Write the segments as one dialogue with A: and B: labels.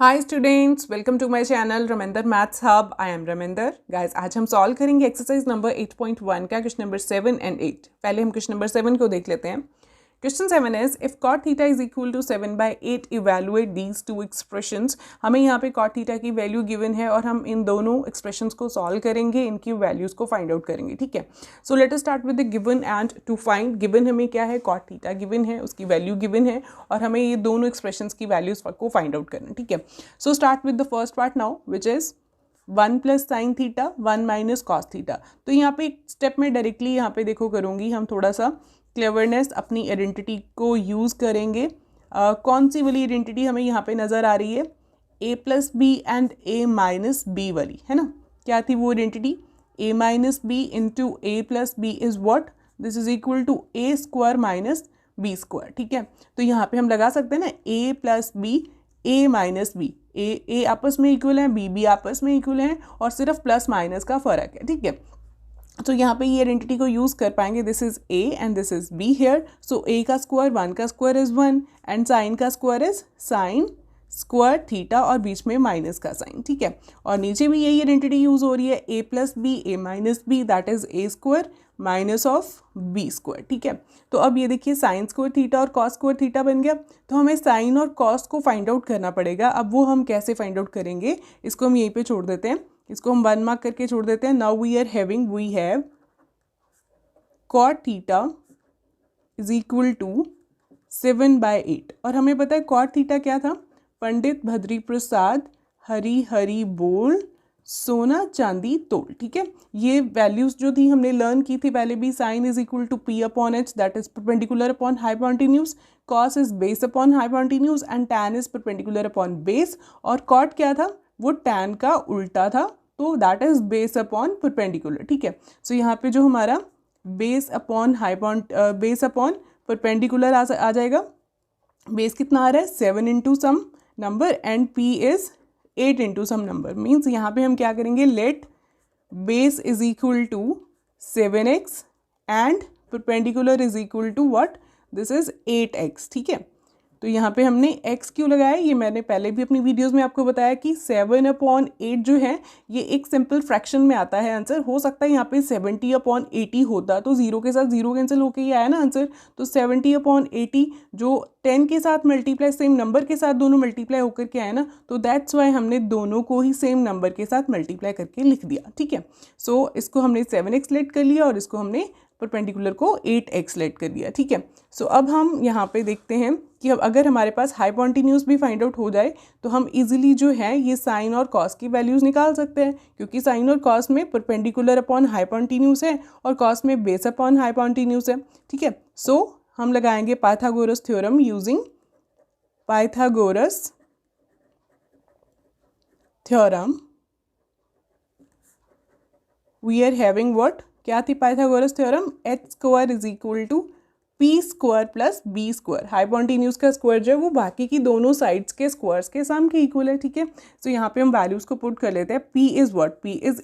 A: Hi students, welcome to my channel Ramender maths hub. I am Ramender. Guys, आज हम solve करेंगे exercise number 8.1 का question number 7 and 8। पहले हम क्वेश्चन नंबर 7 को देख लेते हैं। Question 7 is if cot theta is equal to 7/8 evaluate these two expressions. हमें यहाँ पे cot थीटा की वैल्यू गिवन है और हम इन दोनों एक्सप्रेशंस को सॉल्व करेंगे, इनकी वैल्यूज को फाइंड आउट करेंगे। ठीक है, so let us start with the given and to find. Given हमें क्या है, cot थीटा गिवन है, उसकी वैल्यू गिवन है और हमें ये दोनों एक्सप्रेशंस की वैल्यूज को फाइंड आउट करना है। ठीक है, so start with the first part now which is 1 plus sine theta 1 minus cos theta. तो यहाँ पे एक स्टेप में डायरेक्टली यहाँ पे देखो करूँगी, हम थोड़ा सा क्लेवरनेस अपनी आइडेंटिटी को यूज़ करेंगे। कौन सी वाली आइडेंटिटी हमें यहाँ पे नज़र आ रही है, a plus B and a minus B वाली, है ना। क्या थी वो identity, a minus B into A plus B is what, this is equal to a square minus B square. ठीक है, तो यहाँ पे हम लगा सकते हैं ना a plus B a minus B, A आपस में इक्वल है, बी आपस में इक्वल है और सिर्फ प्लस माइनस का फ़र्क है। ठीक है, तो यहाँ पे ये आइडेंटिटी को यूज़ कर पाएंगे। This is a and this is b here. So a का स्क्वायर 1 का स्क्वायर इज 1 एंड साइन का square is sine square theta और बीच में माइनस का साइन। ठीक है, और नीचे भी यही आइडेंटिटी यूज़ हो रही है, a plus B A minus B that is a square minus of b square. ठीक है, तो अब ये देखिए साइन स्क्वायर थीटा और कॉस स्क्वायर थीटा बन गया। तो हमें साइन और कॉस को फाइंड आउट करना पड़ेगा। अब वो हम कैसे फाइंड आउट करेंगे, इसको हम यहीं पे छोड़ देते हैं, इसको हम 1 मार्क करके छोड़ देते हैं। Now we have cot theta is equal to 7/8 और हमें पता है cot थीटा क्या था, पंडित भद्री प्रसाद हरी हरी बोल सोना चांदी तोल। ठीक है, ये वैल्यूज जो थी हमने लर्न की थी पहले भी। Sine is equal to p upon h that is perpendicular upon hypotenuse, cos is base upon hypotenuse and tan is perpendicular upon base. और cot क्या था, वो tan का उल्टा था, तो that is base upon perpendicular. ठीक है, सो यहाँ पे जो हमारा बेस अपॉन परपेंडिकुलर आ जाएगा। बेस कितना आ रहा है, 7 into some number and p is 8 into some number. Means यहाँ पे हम क्या करेंगे, let base is equal to 7x and perpendicular is equal to what, this is 8x। ठीक है, तो यहाँ पे हमने x क्यों लगाया, ये मैंने पहले भी अपनी वीडियोस में आपको बताया कि 7/8 जो है ये एक सिंपल फ्रैक्शन में आता है आंसर। हो सकता है यहाँ पे 70/80 होता, तो जीरो के साथ जीरो कैंसिल होके ही आया ना आंसर। तो 70/80 जो 10 के साथ मल्टीप्लाई, सेम नंबर के साथ दोनों मल्टीप्लाई होकर के आया ना, तो दैट्स वाई हमने दोनों को ही सेम नंबर के साथ मल्टीप्लाई करके लिख दिया। ठीक है, सो इसको हमने 7x लेट कर लिया और इसको हमने परपेंडिकुलर को 8x लेट कर दिया। ठीक है, सो अब हम यहाँ पे देखते हैं कि अब अगर हमारे पास हाइपोटेन्यूज भी फाइंड आउट हो जाए तो हम इजीली जो है ये साइन और कॉस की वैल्यूज निकाल सकते हैं, क्योंकि साइन और कॉस में परपेंडिकुलर अपॉन हाइपोटेन्यूज है और कॉस में बेस अपॉन हाइपोटेन्यूज है। ठीक है, सो हम लगाएंगे Pythagoras theorem using Pythagoras theorem. We are having what, क्या थी Pythagoras theorem, H square is equal to P square plus B square. Hypotenuse का स्क्वायर जो है वो बाकी की दोनों साइड्स के स्क्वायर्स के सम के इक्वल है। ठीक है, तो यहाँ पे हम वैल्यूज को पुट कर लेते हैं। p is what, p is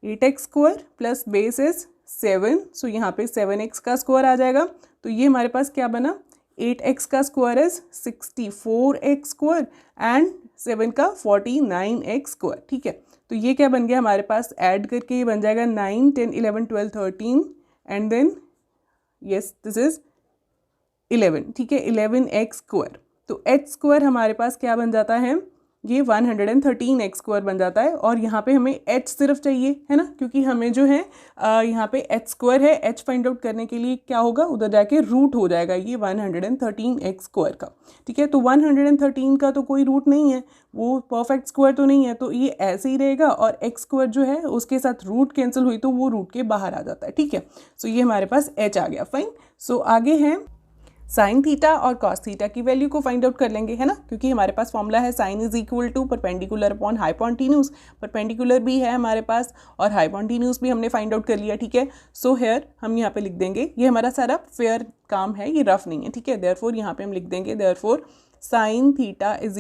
A: 8x square plus base is 7, सो यहाँ पे 7x का स्क्वायर आ जाएगा। तो ये हमारे पास क्या बना, 8x का square is 64x square and 7 का 49x स्क्वायर। ठीक है, तो ये क्या बन गया हमारे पास, ऐड करके ये बन जाएगा 9 10 11 12 13 and then yes this is 11। ठीक है, 11x स्क्वायर। तो h स्क्वायर हमारे पास क्या बन जाता है, ये 113x स्क्वायर बन जाता है। और यहाँ पे हमें h सिर्फ चाहिए, है ना, क्योंकि हमें जो है यहाँ पे h स्क्वायर है, h फाइंड आउट करने के लिए क्या होगा, उधर जाके रूट हो जाएगा ये 113x स्क्वायर का। ठीक है, तो 113 का तो कोई रूट नहीं है, वो परफेक्ट स्क्वायर तो नहीं है, तो ये ऐसे ही रहेगा और x स्क्वायर जो है उसके साथ रूट कैंसिल हुई तो वो रूट के बाहर आ जाता है। ठीक है, सो ये हमारे पास h आ गया। फाइन, सो आगे है साइन थीटा और कॉस थीटा की वैल्यू को फाइंड आउट कर लेंगे, है ना, क्योंकि हमारे पास फॉर्मूला है sine is equal to perpendicular upon hypotenuse. Perpendicular भी है हमारे पास और हाइपोटेन्यूज भी हमने फाइंड आउट कर लिया। ठीक है, सो हेयर हम यहाँ पे लिख देंगे, ये हमारा सारा फेयर काम है, ये रफ नहीं है। ठीक है, देयरफॉर यहाँ पे हम लिख देंगे therefore sine theta is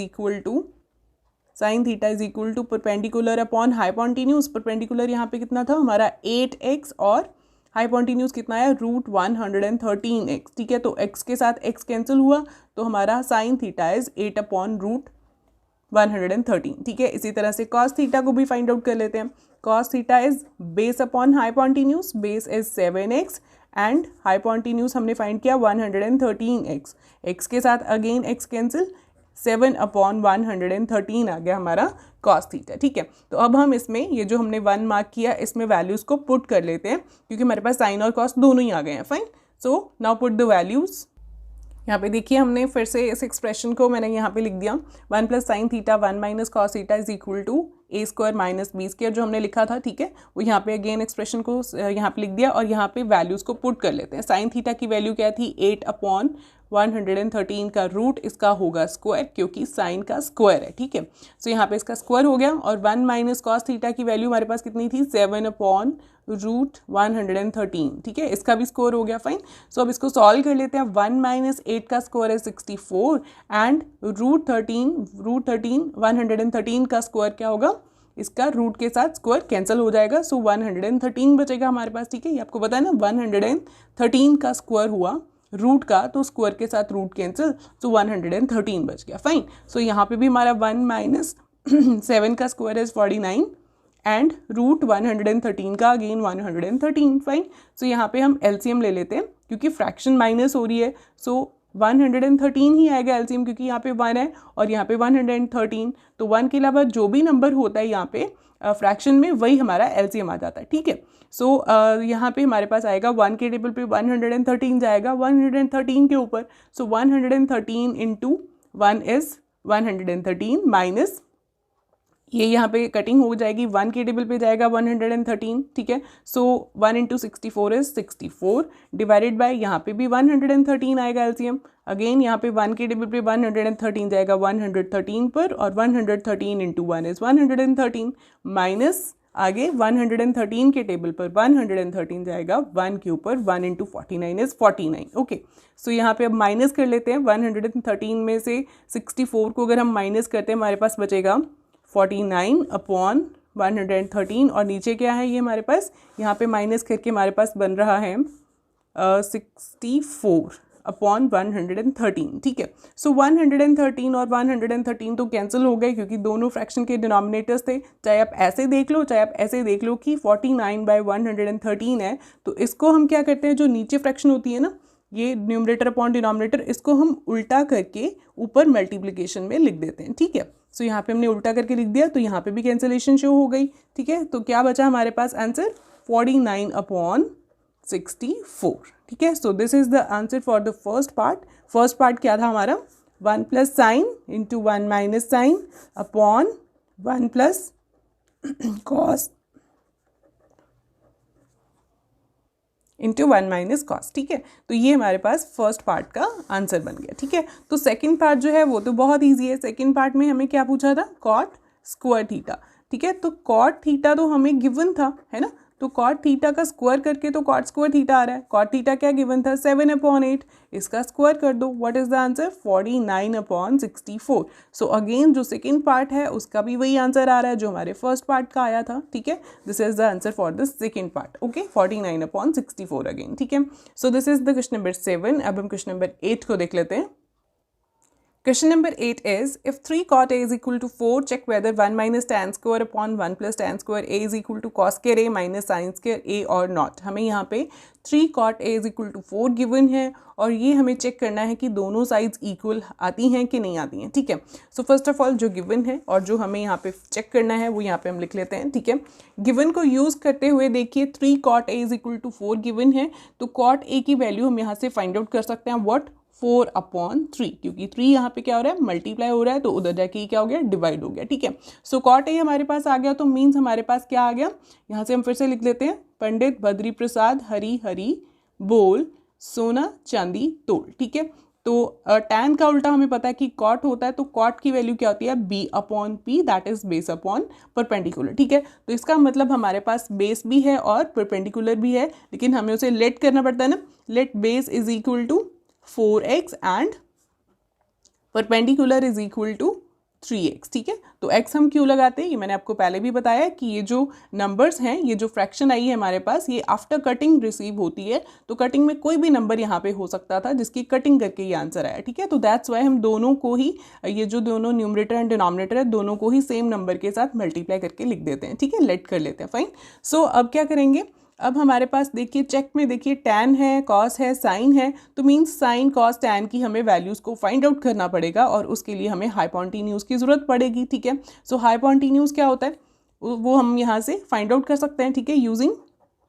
A: equal to perpendicular upon hypotenuse. Perpendicular यहाँ पे कितना था हमारा 8x और हाइपोटेन्यूज कितना है, √113x। ठीक है, तो x के साथ x कैंसिल हुआ तो हमारा साइन थीटा इज 8/√113। 113, ठीक है। इसी तरह से कॉस थीटा को भी फाइंड आउट कर लेते हैं। Cos theta is base upon hypotenuse, base is 7x and hypotenuse हमने फाइंड किया 113x, x के साथ अगेन x कैंसिल, 7/113 आ गया हमारा कॉस थीटा, ठीक है। तो अब हम इसमें ये जो हमने 1 मार्क किया इसमें वैल्यूज़ को पुट कर लेते हैं क्योंकि हमारे पास साइन और कॉस दोनों ही आ गए हैं। Fine, so now put the values. यहाँ पे देखिए हमने फिर से इस एक्सप्रेशन को मैंने यहाँ पे लिख दिया, 1 plus sine theta 1 minus cos theta is equal to A square minus B square जो हमने लिखा था, ठीक है। वो यहाँ पे अगेन एक्सप्रेशन को यहाँ पे लिख दिया और यहाँ पे वैल्यूज़ को पुट कर लेते हैं। साइन थीटा की वैल्यू क्या थी, 8/113 का रूट इसका होगा स्क्वायर क्योंकि साइन का स्क्वायर है, ठीक है। सो यहाँ पे इसका स्क्वायर हो गया और 1 माइनस कॉस थीटा की वैल्यू हमारे पास कितनी थी, 7/113, ठीक है। इसका भी स्क्वायर हो गया। फाइन, सो अब इसको सॉल्व कर लेते हैं। 1 माइनस 8 का स्क्वायर है 64 एंड रूट 13 113 का स्क्वायर क्या होगा, इसका रूट के साथ स्क्वायर कैंसिल हो जाएगा, सो 113 बचेगा हमारे पास, ठीक है। ये आपको पता है ना, 113 का स्क्वायर हुआ रूट का तो स्क्वायर के साथ रूट कैंसिल, सो 113 बच गया। फाइन, सो यहाँ पे भी हमारा 1 माइनस 7 का स्क्वायर इज 49 एंड रूट 113 का अगेन 113। फाइन, सो यहाँ पे हम एलसीएम ले लेते हैं क्योंकि फ्रैक्शन माइनस हो रही है, सो 113 ही आएगा एलसीएम क्योंकि यहाँ पे 1 है और यहाँ पे 113, तो 1 के अलावा जो भी नंबर होता है यहाँ पे फ्रैक्शन में वही हमारा एलसीएम आ जाता है, ठीक है। सो यहाँ पे हमारे पास आएगा 1 के टेबल पे 113 जाएगा 113 के ऊपर, सो 113 इंटू 1 इज़ 113 माइनस ये यहाँ पे कटिंग हो जाएगी, 1 के टेबल पे जाएगा 113, ठीक है। So 1 into 64 is 64 divided by यहाँ पे भी 113 आएगा एलसीएम, अगेन यहाँ पे 1 के टेबल पे 113 जाएगा 113 पर और 113 इंटू 1 इज 113 माइनस आगे 113 के टेबल पर 113 जाएगा 1 के ऊपर 1 इंटू 49 इज 49, ओके। सो यहाँ पे अब माइनस कर लेते हैं। 113 में से 64 को अगर हम माइनस करते हैं हमारे पास बचेगा 49/113 और नीचे क्या है ये हमारे पास, यहाँ पे माइनस करके हमारे पास बन रहा है 64/113, ठीक है। सो 113 और 113 तो कैंसिल हो गए क्योंकि दोनों फ्रैक्शन के डिनोमिनेटर्स थे, चाहे आप ऐसे देख लो चाहे आप ऐसे देख लो कि 49/113 है, तो इसको हम क्या करते हैं, जो नीचे फ्रैक्शन होती है ना ये न्यूमरेटर अपॉन डिनोमिनेटर, इसको हम उल्टा करके ऊपर मल्टीप्लिकेशन में लिख देते हैं, ठीक है। सो यहाँ पे हमने उल्टा करके लिख दिया तो यहाँ पे भी कैंसिलेशन शो हो गई, ठीक है। तो क्या बचा हमारे पास आंसर, 49/64, ठीक है। सो this is the answer for the first part. First part क्या था हमारा, 1 plus sine into 1 minus sine upon 1 plus cos into 1 minus cos, ठीक है। तो ये हमारे पास फर्स्ट पार्ट का आंसर बन गया, ठीक है। तो सेकंड पार्ट जो है वो तो बहुत इजी है। सेकंड पार्ट में हमें क्या पूछा था, कॉट स्क्वायर थीटा, ठीक है। तो कॉट थीटा तो हमें गिवन था, है ना, तो कॉट थीटा का स्क्वायर करके तो कॉट स्क्वायर थीटा आ रहा है। कॉट थीटा क्या गिवन था, 7/8, इसका स्क्वायर कर दो, what is the answer, 49/64। So again जो सेकंड पार्ट है उसका भी वही आंसर आ रहा है जो हमारे फर्स्ट पार्ट का आया था, ठीक है। This is the answer for the second part, okay, 49/64 again, ठीक है। सो this is the question number 7। अब हम क्वेश्चन नंबर 8 को देख लेते हैं। Question number 8 is, if 3 cot A is equal to 4, check whether 1 minus tan square upon 1 plus tan square A is equal to cos square A minus sin square A or not। हमें यहाँ पे 3 cot A is equal to 4 given है और ये हमें check करना है कि दोनों साइड्स इक्वल आती हैं कि नहीं आती हैं, ठीक है। सो फर्स्ट ऑफ ऑल जो गिवन है और जो हमें यहाँ पे चेक करना है वो यहाँ पे हम लिख लेते हैं, ठीक है। गिवन को यूज़ करते हुए देखिए 3 cot A is equal to 4 given है, तो cot A की वैल्यू हम यहाँ से फाइंड आउट कर सकते हैं, व्हाट, 4/3, क्योंकि 3 यहाँ पे क्या हो रहा है, मल्टीप्लाई हो रहा है, तो उधर जाके क्या हो गया, डिवाइड हो गया, ठीक है। सो कॉट ए हमारे पास आ गया तो मीन्स हमारे पास क्या आ गया, यहाँ से हम फिर से लिख लेते हैं, पंडित बद्री प्रसाद हरी हरी बोल सोना चांदी तोल, ठीक है। तो टैन का उल्टा हमें पता है कि कॉट होता है, तो कॉट की वैल्यू क्या होती है, b/p, that is base upon perpendicular, ठीक है। तो इसका मतलब हमारे पास बेस भी है और परपेंडिकुलर भी है, लेकिन हमें उसे लेट करना पड़ता है ना, let base is equal to 4x and perpendicular is equal to 3x, ठीक है। तो x हम क्यों लगाते हैं, ये मैंने आपको पहले भी बताया कि ये जो नंबर्स हैं, ये जो फ्रैक्शन आई है हमारे पास, ये आफ्टर कटिंग रिसीव होती है। तो कटिंग में कोई भी नंबर यहाँ पे हो सकता था जिसकी कटिंग करके ये आंसर आया, ठीक है। तो दैट्स वाई हम दोनों को ही, ये जो दोनों न्यूमरेटर एंड डिनोमिनेटर है, दोनों को ही सेम नंबर के साथ मल्टीप्लाई करके लिख देते हैं, ठीक है, लेट कर लेते हैं, फाइन। सो अब क्या करेंगे, अब हमारे पास देखिए चेक में देखिए tan है, cos है, sin है, तो मीन्स sin cos tan की हमें वैल्यूज़ को फाइंड आउट करना पड़ेगा और उसके लिए हमें हाइपोटेन्यूज की ज़रूरत पड़ेगी, ठीक है। सो हाइपोटेन्यूज क्या होता है वो हम यहाँ से फाइंड आउट कर सकते हैं, ठीक है, using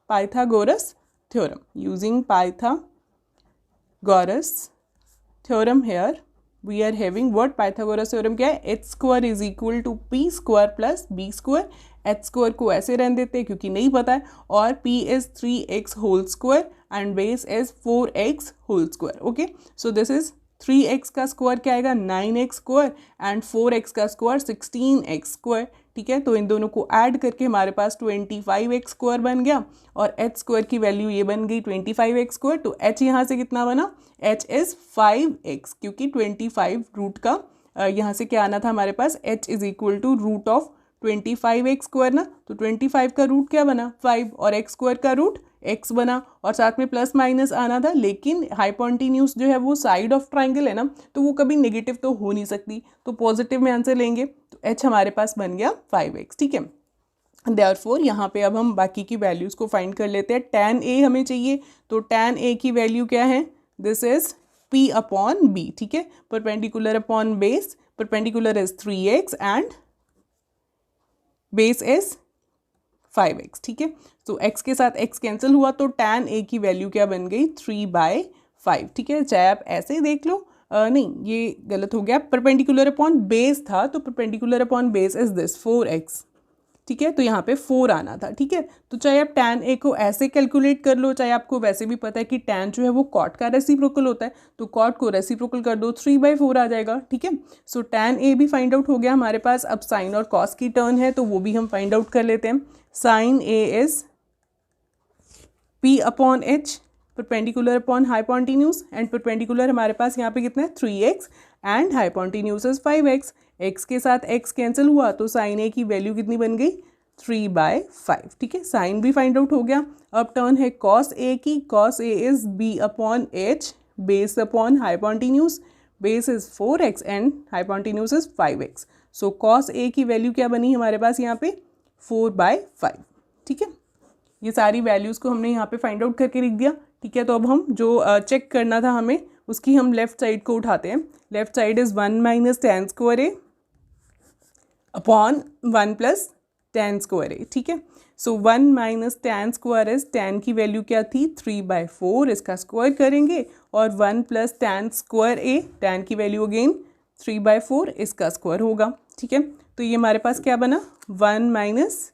A: Pythagoras theorem, using Pythagoras theorem here we are having what, Pythagoras theorem क्या है, h square is equal to p square plus b square. h square को ऐसे रहने देते हैं क्योंकि नहीं पता है, और p is 3x whole square and base is 4x whole square, okay. So this is 3x का स्क्वायर क्या आएगा 9x स्क्वायर एंड 4x का स्क्वायर 16x स्क्वायर, ठीक है। तो इन दोनों को ऐड करके हमारे पास 25x स्क्वायर बन गया और h स्क्वायर की वैल्यू ये बन गई 25x स्क्वायर। तो h यहाँ से कितना बना, h इज 5x, क्योंकि 25 रूट का यहाँ से क्या आना था हमारे पास, h is equal to root of 25x square ना, तो 25 का रूट क्या बना 5 और x स्क्वायर का रूट x बना, और साथ में प्लस माइनस आना था, लेकिन हाइपोटेन्यूज जो है वो साइड ऑफ ट्राइंगल है ना, तो वो कभी नेगेटिव तो हो नहीं सकती, तो पॉजिटिव में आंसर लेंगे, तो h हमारे पास बन गया 5x, ठीक है। देयरफॉर यहाँ पे अब हम बाकी की वैल्यूज़ को फाइंड कर लेते हैं। tan a हमें चाहिए, तो tan a की वैल्यू क्या है, this is p upon b, ठीक है। Perpendicular upon base, perpendicular is 3x and base is 5x, ठीक है। तो x के साथ x कैंसिल हुआ तो tan a की वैल्यू क्या बन गई 3/5, ठीक है। चाहे आप ऐसे ही देख लो, नहीं ये गलत हो गया, परपेंडिकुलर अपॉन बेस था, तो perpendicular upon base is this 4x, ठीक है। तो यहाँ पे 4 आना था, ठीक है। तो चाहे आप tan a को ऐसे कैलकुलेट कर लो, चाहे आपको वैसे भी पता है कि tan जो है वो cot का रेसिप्रोकल होता है, तो cot को रेसिप्रोकल कर दो 3/4 आ जाएगा, ठीक है। सो tan a भी फाइंड आउट हो गया हमारे पास। अब sin और cos की टर्न है तो वो भी हम फाइंड आउट कर लेते हैं। sin a is p upon h, perpendicular upon hypotenuse, and perpendicular हमारे पास यहाँ पे कितना है 3x and hypotenuse is 5x, x के साथ x कैंसिल हुआ तो sin a की वैल्यू कितनी बन गई 3/5, ठीक है। साइन भी फाइंड आउट हो गया। अब टर्न है cos a की, cos a is b upon h, base upon hypotenuse, base is 4x and hypotenuse is 5x। So cos a की वैल्यू क्या बनी हमारे पास यहाँ पे 4/5, ठीक है। ये सारी वैल्यूज़ को हमने यहाँ पे फाइंड आउट करके लिख दिया, ठीक है। तो अब हम जो चेक करना था हमें, उसकी हम लेफ्ट साइड को उठाते हैं। Left side is 1 minus tan square A upon 1 plus tan square A, ठीक है। So 1 minus tan square is, tan की वैल्यू क्या थी 3/4, इसका स्क्वायर करेंगे, और 1 plus tan square A, tan की वैल्यू अगेन 3/4, इसका स्क्वायर होगा, ठीक है। तो ये हमारे पास क्या बना 1 माइनस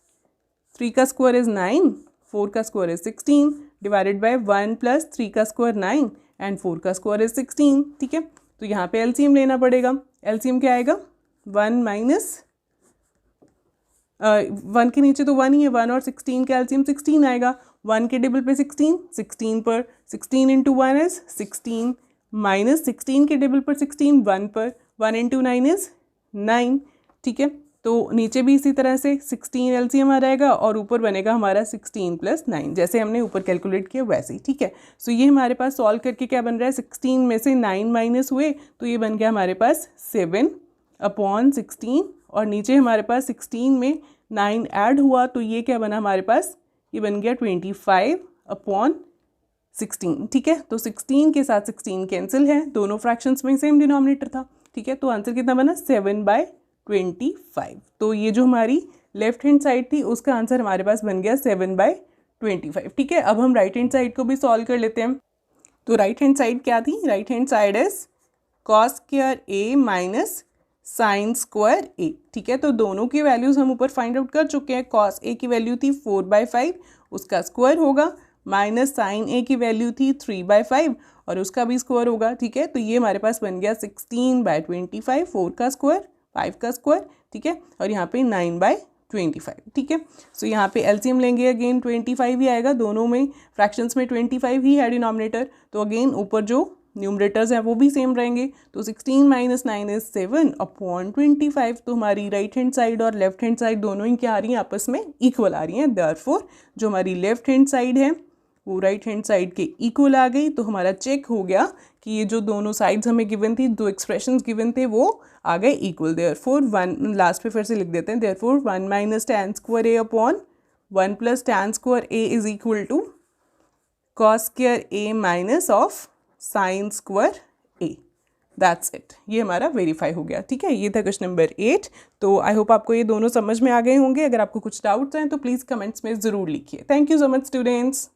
A: 3 का स्क्वायर इज 9, 4 का square is 16, divided by 1 plus 3 का स्क्वायर 9 एंड 4 का स्क्वायर इज 16, ठीक है। तो यहाँ पे एलसीएम लेना पड़ेगा। एलसीएम क्या आएगा 1 माइनस 1 के नीचे तो 1 ही है, 1 और 16 का एलसीएम 16 आएगा। 1 के टेबल पे 16, 16 पर 16 इंटू 1 इज 16, माइनस 16 के टेबल पर 16 1 पर, 1 इंटू 9 इज 9, ठीक है। तो नीचे भी इसी तरह से 16 एलसीएम आ जाएगा और ऊपर बनेगा हमारा 16 प्लस 9, जैसे हमने ऊपर कैलकुलेट किया वैसे ही, ठीक है। सो ये हमारे पास सॉल्व करके क्या बन रहा है, 16 में से 9 माइनस हुए तो ये बन गया हमारे पास 7 अपॉन 16, और नीचे हमारे पास 16 में 9 ऐड हुआ तो ये क्या बना हमारे पास, ये बन गया 25 अपॉन 16, ठीक है। तो 16 के साथ 16 कैंसिल है, दोनों फ्रैक्शंस में सेम डिनोमिनेटर था, ठीक है। तो आंसर कितना बना 7/25। तो ये जो हमारी लेफ्ट हैंड साइड थी उसका आंसर हमारे पास बन गया 7/25, ठीक है। अब हम राइट हैंड साइड को भी सॉल्व कर लेते हैं। तो राइट हैंड साइड क्या थी, right hand side is cos square a minus sine square a, ठीक है। तो दोनों की वैल्यूज हम ऊपर फाइंड आउट कर चुके हैं। cos a की वैल्यू थी 4/5, उसका स्क्वायर होगा, माइनस साइन a की वैल्यू थी 3/5 और उसका भी स्क्वायर होगा, ठीक है। तो ये हमारे पास बन गया 16/25, 4 का स्क्वायर 5 का स्क्वायर, ठीक है, और यहाँ पे 9/25, ठीक है। सो यहाँ पे एलसीएम लेंगे, अगेन 25 ही आएगा, दोनों में फ्रैक्शंस में 25 ही है डिनोमिनेटर, तो अगेन ऊपर जो न्यूमरेटर्स हैं वो भी सेम रहेंगे, तो 16 माइनस 9 इज 7/25। तो हमारी राइट हैंड साइड और लेफ्ट हैंड साइड दोनों ही क्या आ रही हैं, आपस में इक्वल आ रही हैं। देयरफॉर जो हमारी लेफ्ट हैंड साइड है वो राइट हैंड साइड के इक्वल आ गई। तो हमारा चेक हो गया कि ये जो दोनों साइड्स हमें गिवन थी, दो एक्सप्रेशंस गिवन थे, वो आ गए इक्वल। देयरफॉर 1 लास्ट पे फिर से लिख देते हैं, therefore 1 minus tan square a upon 1 plus tan square a is equal to cos square a माइनस ऑफ sin square a। That's it, ये हमारा वेरीफाई हो गया। ठीक है, ये था क्वेश्चन नंबर 8। तो आई होप आपको ये दोनों समझ में आ गए होंगे। अगर आपको कुछ डाउट्स हैं तो प्लीज़ कमेंट्स में ज़रूर लिखिए। Thank you so much students.